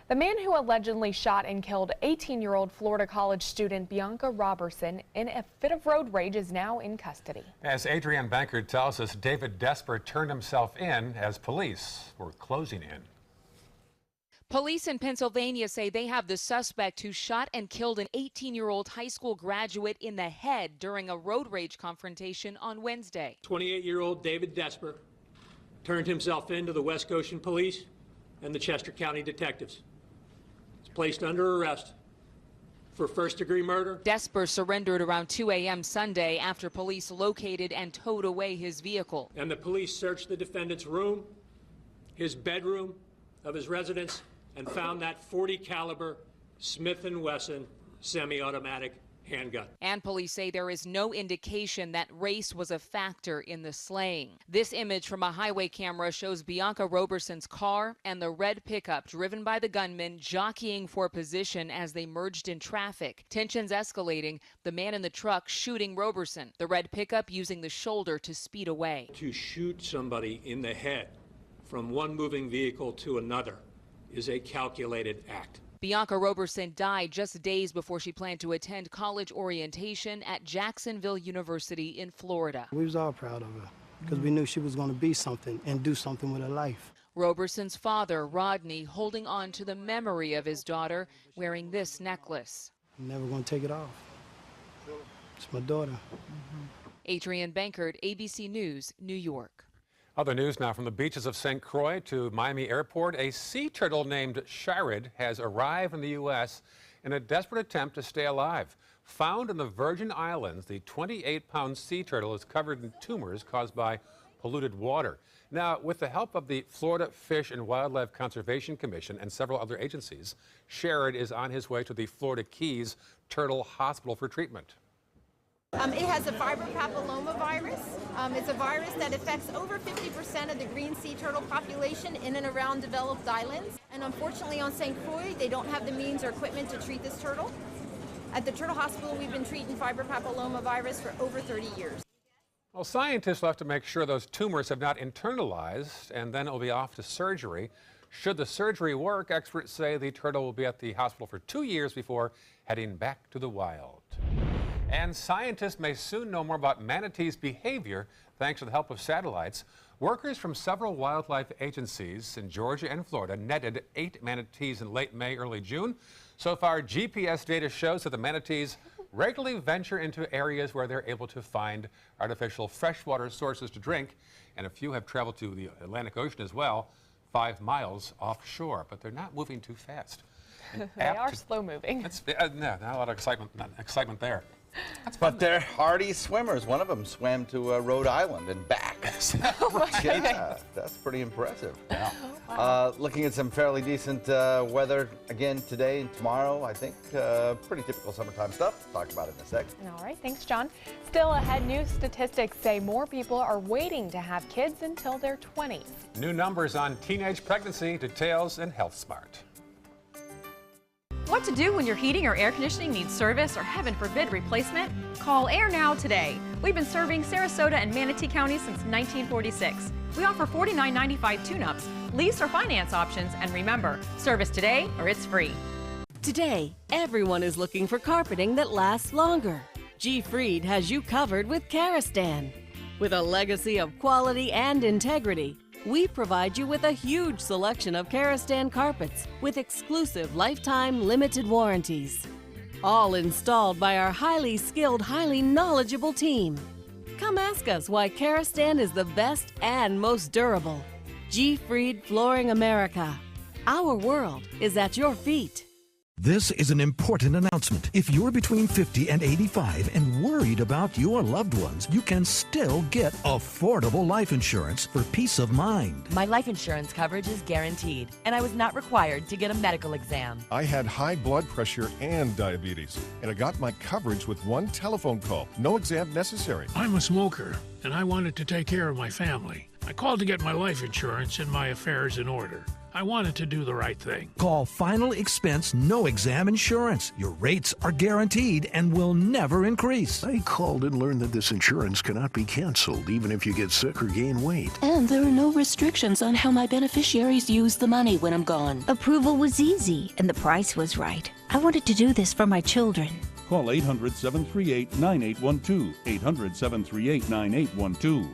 The man who allegedly shot and killed 18-year-old Florida college student Bianca Robertson in a fit of road rage is now in custody. As Adrienne Bankert tells us, David Desper turned himself in as police were closing in. Police in Pennsylvania say they have the suspect who shot and killed an 18-year-old high school graduate in the head during a road rage confrontation on Wednesday. 28-year-old David Desper turned himself in to the West Goshen Police and the Chester County detectives. He's placed under arrest for first-degree murder. Desper surrendered around 2 a.m. Sunday after police located and towed away his vehicle. And the police searched the defendant's room, his bedroom of his residence, and found that .40 caliber Smith & Wesson semi-automatic handgun. And police say there is no indication that race was a factor in the slaying. This image from a highway camera shows Bianca Roberson's car and the red pickup driven by the gunman jockeying for position as they merged in traffic. Tensions escalating, the man in the truck shooting Roberson, the red pickup using the shoulder to speed away. To shoot somebody in the head from one moving vehicle to another is a calculated act. Bianca Roberson died just days before she planned to attend college orientation at Jacksonville University in Florida. We was all proud of her because we knew she was going to be something and do something with her life. Roberson's father, Rodney, holding on to the memory of his daughter wearing this necklace. I'm never going to take it off. It's my daughter. Adrienne Bankert, ABC News, New York. Other news now from the beaches of St. Croix to Miami Airport. A sea turtle named Sharad has arrived in the U.S. in a desperate attempt to stay alive. Found in the Virgin Islands, the 28-pound sea turtle is covered in tumors caused by polluted water. Now, with the help of the Florida Fish and Wildlife Conservation Commission and several other agencies, Sharad is on his way to the Florida Keys Turtle Hospital for treatment. It has a fibropapillomavirus. It's a virus that affects over 50% of the green sea turtle population in and around developed islands. And unfortunately on St. Croix, they don't have the means or equipment to treat this turtle. At the Turtle Hospital, we've been treating fibropapillomavirus for over 30 years. Well, scientists will have to make sure those tumors have not internalized, and then it will be off to surgery. Should the surgery work, experts say the turtle will be at the hospital for 2 years before heading back to the wild. And scientists may soon know more about manatees' behavior thanks to the help of satellites. Workers from several wildlife agencies in Georgia and Florida netted 8 manatees in late May, early June. So far, GPS data shows that the manatees regularly venture into areas where they're able to find artificial freshwater sources to drink, and a few have traveled to the Atlantic Ocean as well, 5 miles offshore, but they're not moving too fast. They are slow moving. No, not a lot of excitement there. But they're hardy swimmers. One of them swam to Rhode Island and back. Yeah, that's pretty impressive. Yeah. Looking at some fairly decent weather again today and tomorrow, I think. Pretty typical summertime stuff. Talk about it in a sec. All right, thanks, John. Still ahead, new statistics say more people are waiting to have kids until their 20s. New numbers on teenage pregnancy, details in Health Smart. What to do when your heating or air conditioning needs service or, heaven forbid, replacement? Call Air Now today. We've been serving Sarasota and Manatee counties since 1946. We offer $49.95 tune-ups, lease or finance options, and remember, service today or it's free. Today, everyone is looking for carpeting that lasts longer. G. Fried has you covered with Karastan. With a legacy of quality and integrity, we provide you with a huge selection of Karastan carpets with exclusive lifetime limited warranties. All installed by our highly skilled, highly knowledgeable team. Come ask us why Karastan is the best and most durable. G. Fried Flooring America. Our world is at your feet. This is an important announcement. If you're between 50 and 85 and worried about your loved ones, you can still get affordable life insurance for peace of mind. My life insurance coverage is guaranteed, and I was not required to get a medical exam. I had high blood pressure and diabetes, and I got my coverage with one telephone call. No exam necessary. I'm a smoker, and I wanted to take care of my family. I called to get my life insurance and my affairs in order. I wanted to do the right thing. Call Final Expense No Exam Insurance. Your rates are guaranteed and will never increase. I called and learned that this insurance cannot be canceled even if you get sick or gain weight. And there are no restrictions on how my beneficiaries use the money when I'm gone. Approval was easy and the price was right. I wanted to do this for my children. Call 800-738-9812. 800-738-9812.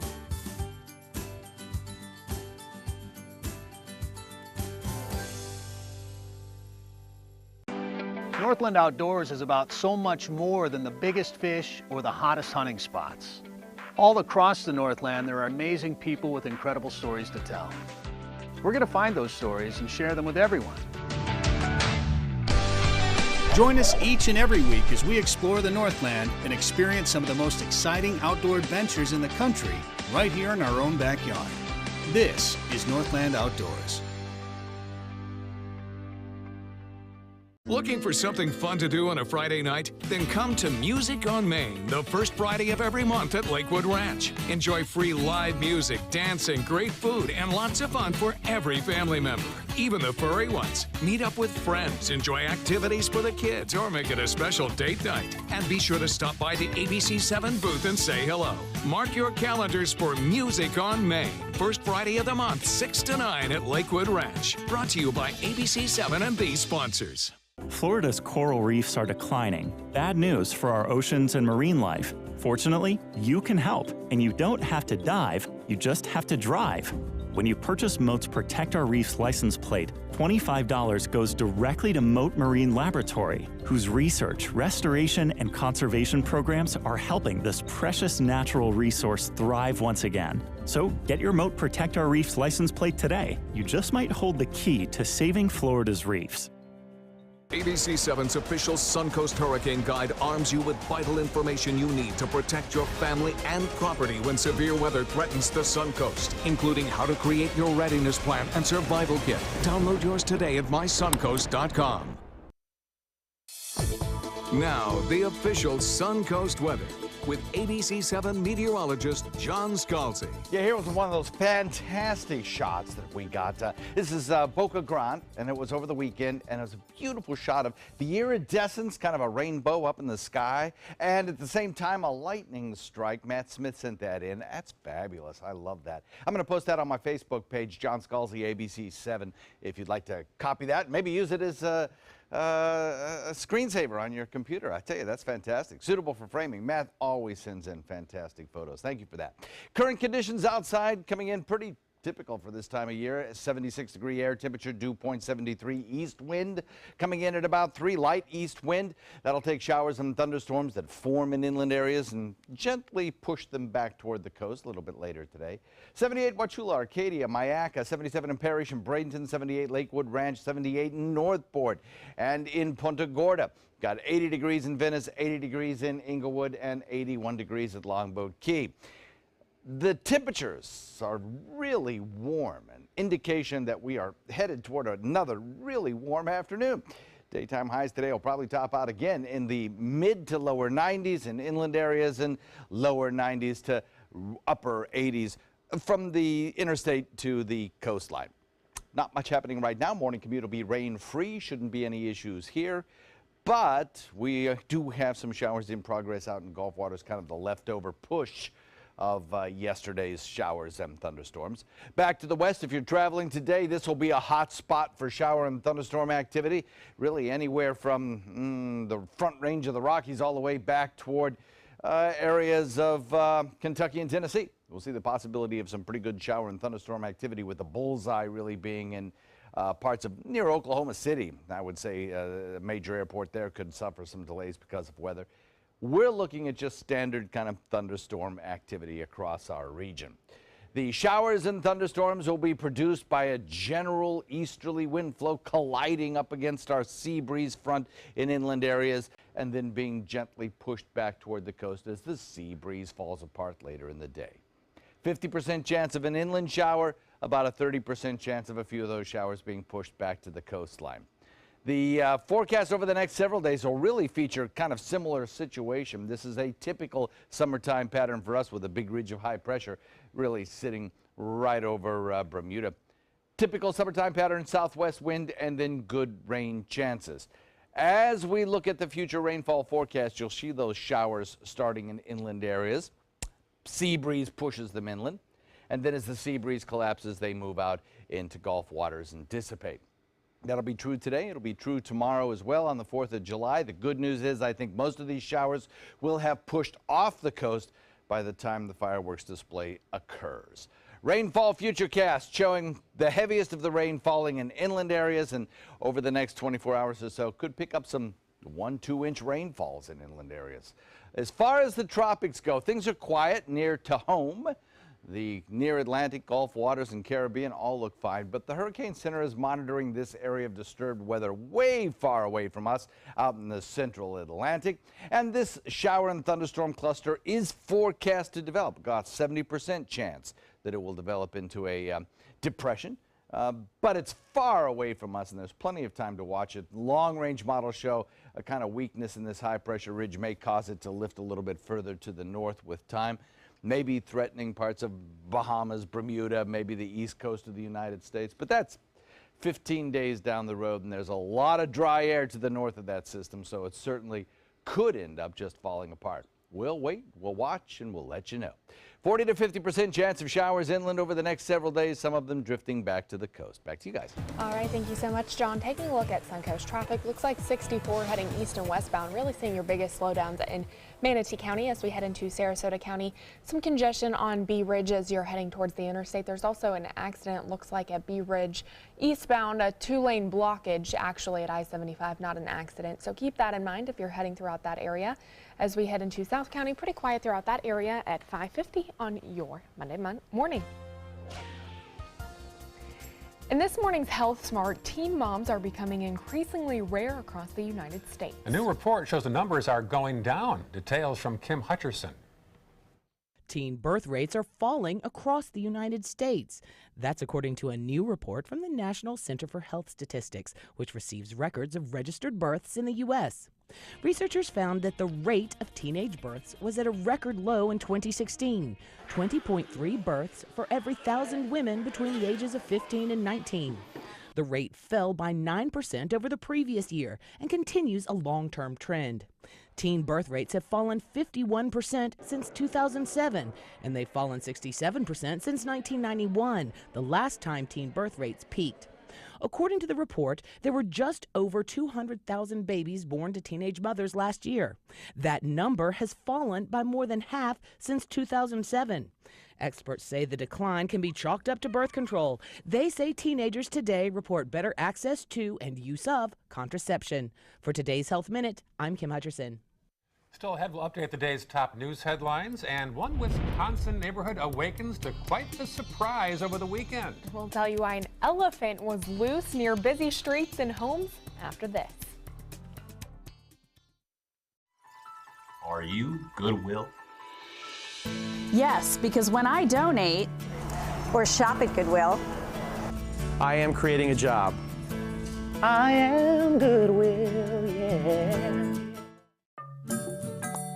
Northland Outdoors is about so much more than the biggest fish or the hottest hunting spots. All across the Northland, there are amazing people with incredible stories to tell. We're going to find those stories and share them with everyone. Join us each and every week as we explore the Northland and experience some of the most exciting outdoor adventures in the country right here in our own backyard. This is Northland Outdoors. Looking for something fun to do on a Friday night? Then come to Music on Main, the first Friday of every month at Lakewood Ranch. Enjoy free live music, dancing, great food, and lots of fun for every family member, even the furry ones. Meet up with friends, enjoy activities for the kids, or make it a special date night. And be sure to stop by the ABC7 booth and say hello. Mark your calendars for Music on Main, first Friday of the month, 6 to 9 at Lakewood Ranch. Brought to you by ABC7 and these sponsors. Florida's coral reefs are declining. Bad news for our oceans and marine life. Fortunately, you can help, and you don't have to dive, you just have to drive. When you purchase Moat's Protect Our Reefs license plate, $25 goes directly to Moat Marine Laboratory, whose research, restoration, and conservation programs are helping this precious natural resource thrive once again. So get your Moat Protect Our Reefs license plate today. You just might hold the key to saving Florida's reefs. ABC7's official Suncoast Hurricane Guide arms you with vital information you need to protect your family and property when severe weather threatens the Suncoast, including how to create your readiness plan and survival kit. Download yours today at mysuncoast.com. Now, the official Suncoast weather with ABC7 meteorologist John Scalzi. Yeah, here was one of those fantastic shots that we got. This is Boca Grande, and it was over the weekend, and it was a beautiful shot of the iridescence, kind of a rainbow up in the sky, and at the same time, a lightning strike. Matt Smith sent that in. That's fabulous. I love that. I'm going to post that on my Facebook page, John Scalzi, ABC7, if you'd like to copy that. Maybe use it as a screensaver on your computer. I tell you, that's fantastic. Suitable for framing. Matt always sends in fantastic photos. Thank you for that. Current conditions outside coming in pretty typical for this time of year. 76-degree air temperature, dew point 73. East wind coming in at about 3. Light east wind. That'll take showers and thunderstorms that form in inland areas and gently push them back toward the coast a little bit later today. 78 Wauchula, Arcadia, Mayaca, 77 in Parrish and Bradenton, 78 Lakewood Ranch, 78 in Northport, and in Punta Gorda. Got 80 degrees in Venice, 80 degrees in Inglewood, and 81 degrees at Longboat Key. The temperatures are really warm, an indication that we are headed toward another really warm afternoon. Daytime highs today will probably top out again in the mid to lower 90s in inland areas and lower 90s to upper 80s from the interstate to the coastline. Not much happening right now. Morning commute will be rain-free. Shouldn't be any issues here. But we do have some showers in progress out in Gulf waters, kind of the leftover push of yesterday's showers and thunderstorms. Back to the west, if you're traveling today, this will be a hot spot for shower and thunderstorm activity. Really anywhere from the front range of the Rockies all the way back toward areas of Kentucky and Tennessee. We'll see the possibility of some pretty good shower and thunderstorm activity, with the bullseye really being in parts of near Oklahoma City. I would say a major airport there could suffer some delays because of weather. We're looking at just standard kind of thunderstorm activity across our region. The showers and thunderstorms will be produced by a general easterly wind flow colliding up against our sea breeze front in inland areas and then being gently pushed back toward the coast as the sea breeze falls apart later in the day. 50% chance of an inland shower, about a 30% chance of a few of those showers being pushed back to the coastline. The forecast over the next several days will really feature kind of similar situation. This is a typical summertime pattern for us, with a big ridge of high pressure really sitting right over Bermuda. Typical summertime pattern, southwest wind, and then good rain chances. As we look at the future rainfall forecast, you'll see those showers starting in inland areas. Sea breeze pushes them inland, and then as the sea breeze collapses, they move out into Gulf waters and dissipate. That'll be true today. It'll be true tomorrow as well on the 4th of July. The good news is I think most of these showers will have pushed off the coast by the time the fireworks display occurs. Rainfall futurecast showing the heaviest of the rain falling in inland areas, and over the next 24 hours or so could pick up some 1-2 inch rainfalls in inland areas. As far as the tropics go, things are quiet near to home. The near Atlantic, Gulf waters, and Caribbean all look fine, but the Hurricane Center is monitoring this area of disturbed weather way far away from us out in the central Atlantic. And this shower and thunderstorm cluster is forecast to develop. Got 70% chance that it will develop into a depression but it's far away from us, and there's plenty of time to watch it. Long-range models show a kind of weakness in this high-pressure ridge may cause it to lift a little bit further to the north with time, maybe threatening parts of Bahamas, Bermuda, maybe the east coast of the United States. But that's 15 days down the road, and there's a lot of dry air to the north of that system, so it certainly could end up just falling apart. We'll wait, we'll watch, and we'll let you know. 40 to 50% chance of showers inland over the next several days, some of them drifting back to the coast. Back to you guys. All right, thank you so much, John. Taking a look at Suncoast traffic, looks like 64 heading east and westbound, really seeing your biggest slowdowns in Manatee County as we head into Sarasota County. Some congestion on Bee Ridge as you're heading towards the interstate. There's also an accident, looks like at Bee Ridge eastbound, a 2-lane blockage actually at I-75, not an accident. So keep that in mind if you're heading throughout that area. As we head into South County, pretty quiet throughout that area at 5:50 on your Monday morning. In this morning's Health Smart, teen moms are becoming increasingly rare across the United States. A new report shows the numbers are going down. Details from Kim Hutcherson. Teen birth rates are falling across the United States. That's according to a new report from the National Center for Health Statistics, which receives records of registered births in the U.S. Researchers found that the rate of teenage births was at a record low in 2016, 20.3 births for every 1,000 women between the ages of 15 and 19. The rate fell by 9% over the previous year and continues a long-term trend. Teen birth rates have fallen 51% since 2007, and they've fallen 67% since 1991, the last time teen birth rates peaked. According to the report, there were just over 200,000 babies born to teenage mothers last year. That number has fallen by more than half since 2007. Experts say the decline can be chalked up to birth control. They say teenagers today report better access to and use of contraception. For today's Health Minute, I'm Kim Hutcherson. Still ahead, we'll update the day's top news headlines, and one Wisconsin neighborhood awakens to quite the surprise over the weekend. We'll tell you why an elephant was loose near busy streets and homes after this. Are you Goodwill? Yes, because when I donate or shop at Goodwill, I am creating a job. I am Goodwill, yeah.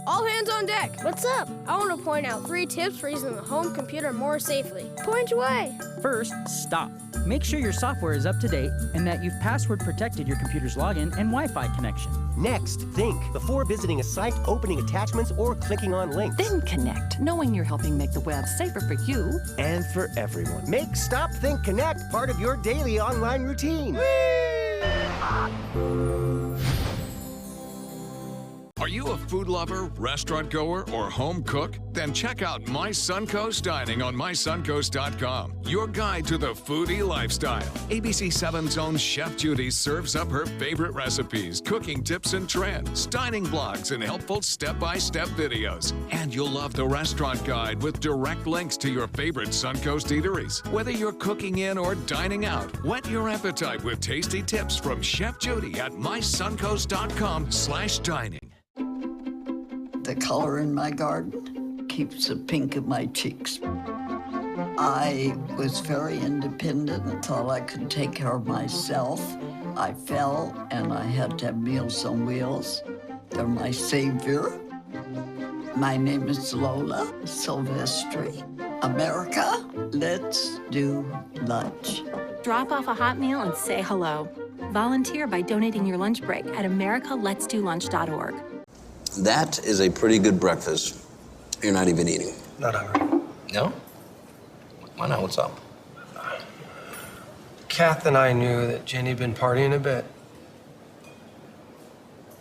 All hands on deck. What's up? I want to point out 3 tips for using the home computer more safely. Point away. First, stop. Make sure your software is up to date and that you've password protected your computer's login and Wi-Fi connection. Next, think before visiting a site, opening attachments, or clicking on links. Then connect, knowing you're helping make the web safer for you and for everyone. Make Stop, Think, Connect part of your daily online routine. Are you a food lover, restaurant goer, or home cook? Then check out My Suncoast Dining on mysuncoast.com, your guide to the foodie lifestyle. ABC 7's own Chef Judy serves up her favorite recipes, cooking tips and trends, dining blogs, and helpful step-by-step videos. And you'll love the restaurant guide with direct links to your favorite Suncoast eateries. Whether you're cooking in or dining out, whet your appetite with tasty tips from Chef Judy at mysuncoast.com/dining. The color in my garden keeps the pink in my cheeks. I was very independent and thought I could take care of myself. I fell and I had to have Meals on Wheels. They're my savior. My name is Lola Silvestri. America, let's do lunch. Drop off a hot meal and say hello. Volunteer by donating your lunch break at americaletsdolunch.org. That is a pretty good breakfast. You're not even eating. Not hungry. No? Why not? What's up? Kath and I knew that Jenny had been partying a bit.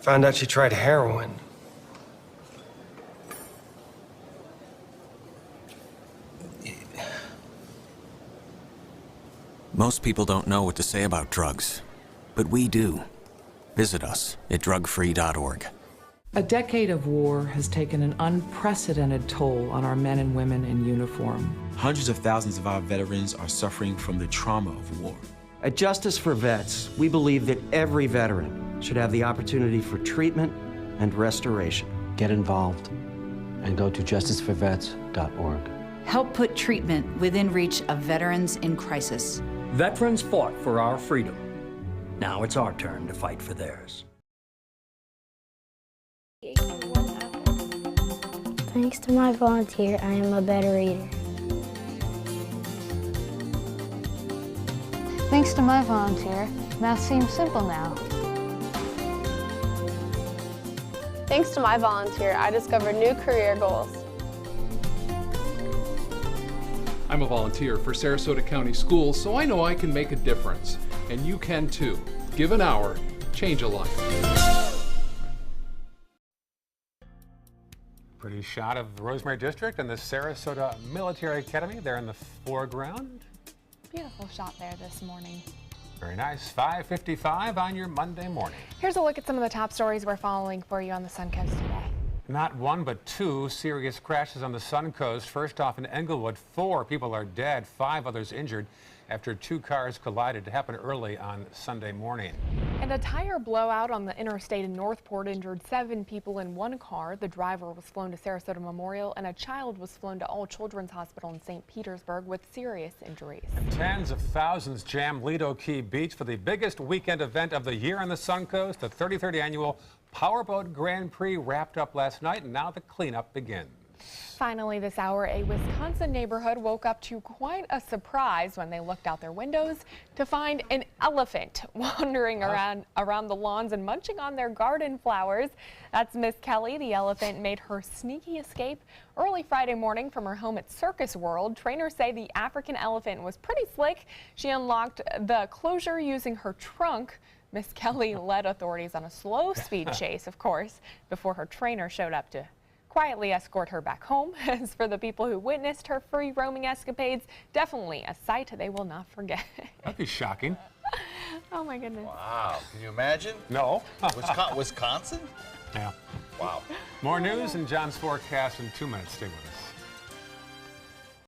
Found out she tried heroin. Most people don't know what to say about drugs, but we do. Visit us at drugfree.org. A decade of war has taken an unprecedented toll on our men and women in uniform. Hundreds of thousands of our veterans are suffering from the trauma of war. At Justice for Vets, we believe that every veteran should have the opportunity for treatment and restoration. Get involved and go to justiceforvets.org. Help put treatment within reach of veterans in crisis. Veterans fought for our freedom. Now it's our turn to fight for theirs. Thanks to my volunteer, I am a better reader. Thanks to my volunteer, math seems simple now. Thanks to my volunteer, I discovered new career goals. I'm a volunteer for Sarasota County Schools, so I know I can make a difference. And you can too. Give an hour, change a life. Pretty shot of the Rosemary District and the Sarasota Military Academy there in the foreground. Beautiful shot there this morning. Very nice. 5:55 on your Monday morning. Here's a look at some of the top stories we're following for you on the Suncoast today. Not one, but two serious crashes on the Suncoast. First off in Englewood, 4 people are dead, 5 others injured after 2 cars collided. It happened early on Sunday morning. And a tire blowout on the interstate in Northport injured 7 people in 1 car. The driver was flown to Sarasota Memorial, and a child was flown to All Children's Hospital in St. Petersburg with serious injuries. And tens of thousands jammed Lido Key Beach for the biggest weekend event of the year on the Suncoast. The 33rd annual Powerboat Grand Prix wrapped up last night, and now the cleanup begins. Finally this hour, a Wisconsin neighborhood woke up to quite a surprise when they looked out their windows to find an elephant wandering around the lawns and munching on their garden flowers. That's Miss Kelly. The elephant made her sneaky escape early Friday morning from her home at Circus World. Trainers say the African elephant was pretty slick. She unlocked the closure using her trunk. Miss Kelly led authorities on a slow speed chase, of course, before her trainer showed up to quietly escort her back home. As for the people who witnessed her free roaming escapades, definitely a sight they will not forget. That'd be shocking. Oh my goodness. Wow, can you imagine? No. Wisconsin? Yeah. Wow. More news and John's forecast in 2 minutes. Stay with us.